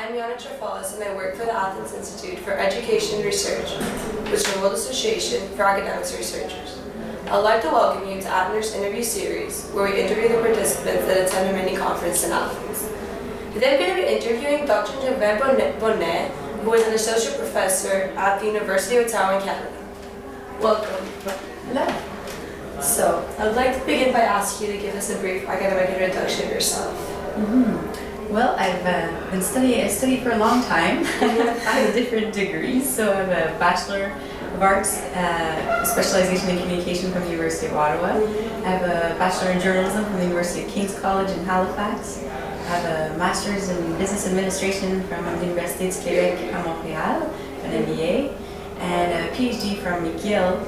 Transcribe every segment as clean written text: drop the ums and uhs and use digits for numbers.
I'm Yana Trafalis and I work for the Athens Institute for Education and Research, which is a World Association for Academics and Researchers. I'd like to welcome you to Athens Interview Series, where we interview the participants that attend a mini conference in Athens. Today we're going to be interviewing Dr. Genevieve Bonin, who is an associate professor at the University of Ottawa in Canada. Welcome. Hello. So, I would like to begin by asking you to give us a brief academic introduction of yourself. Well, I've been studied for a long time. I have different degrees. So I have a Bachelor of Arts, specialization in communication from the University of Ottawa. I have a Bachelor in Journalism from the University of King's College in Halifax. I have a Master's in Business Administration from the Université du Québec à Montréal, an MBA, and a PhD from McGill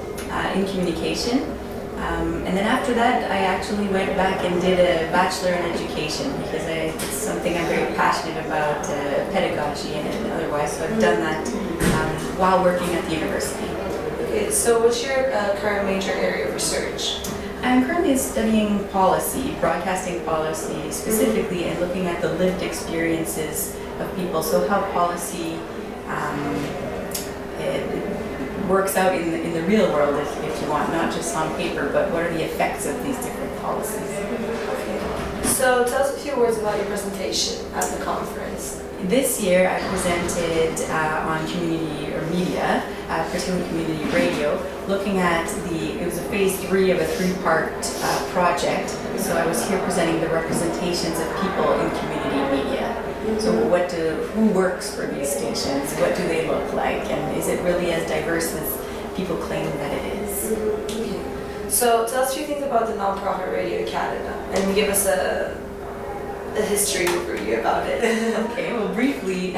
in communication. And then after that, I actually went back and did a Bachelor in Education because it's something I'm very passionate about, pedagogy and otherwise. So I've done that while working at the university. Okay, so what's your current major area of research? I'm currently studying policy, broadcasting policy specifically, and looking at the lived experiences of people. So how policy works out in the real world, if you want, not just on paper, but what are the effects of these different policies. Okay. So tell us a few words about your presentation at the conference. This year I presented on community or media, particularly community radio, looking at it was a phase 3 of a 3-part project. So I was here presenting the representations of people in community media. So who works for these stations? What do they look like? And is it really as diverse as people claim that it is? Okay. So tell us a few things about the nonprofit Radio Canada and give us a history overview about it. Okay, well briefly,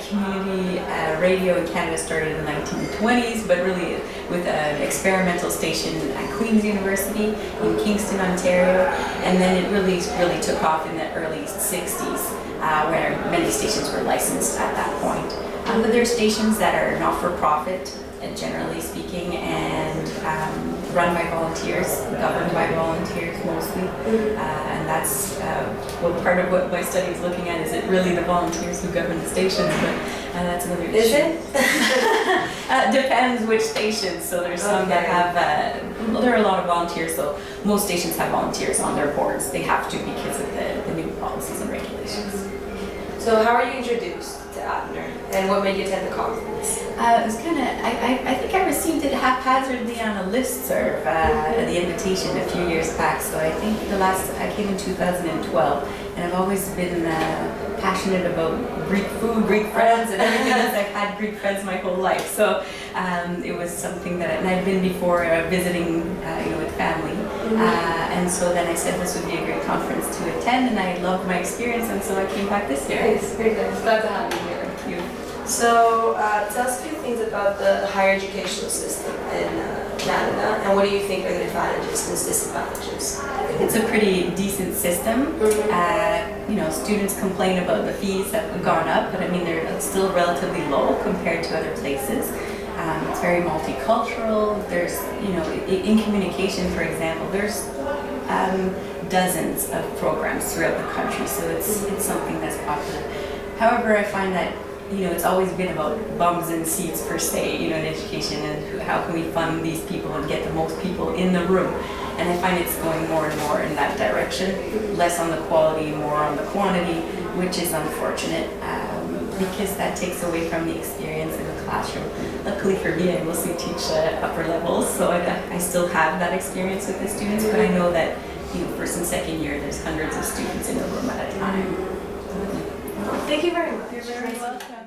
community radio in Canada started in the 1920s, but really with an experimental station at Queen's University in Kingston, Ontario, and then it really took off in the early 60s. Where many stations were licensed at that point. But there are stations that are not-for-profit, generally speaking, and run by volunteers, governed by volunteers mostly. And that's part of what my study is looking at. Is it really the volunteers who govern the stations? But that's another issue. Is it? Depends which stations. So there's some that have, there are a lot of volunteers, so most stations have volunteers on their boards. They have to because of the new policies and regulations. So how are you introduced to ATNER and what made you attend the conference? It was kind of, I think I received it haphazardly on a listserv, the invitation a few years back. So I think I came in 2012, and I've always been passionate about Greek food, Greek friends, and everything else. I've had Greek friends my whole life. So it was something that, and I'd been before visiting, with family. And so then I said this would be a great conference to attend, and I loved my experience, and so I came back this year. Nice, very nice. Glad to have you here. Thank you. So tell us a few things about the higher educational system in Canada, and what do you think are the advantages and disadvantages? I think it's a pretty decent system. Students complain about the fees that have gone up, but I mean they're still relatively low compared to other places. It's very multicultural. There's, in communication, for example, there's dozens of programs throughout the country, so it's something that's popular. However, I find that it's always been about bums and seats per se, in education, and how can we fund these people and get the most people in the room. And I find it's going more and more in that direction, less on the quality, more on the quantity, which is unfortunate because that takes away from the experience in the classroom. Luckily for me, I mostly teach upper levels, so I still have that experience with the students, but I know that first and second year, there's hundreds of students in the room at a time. Thank you very much. You're very welcome.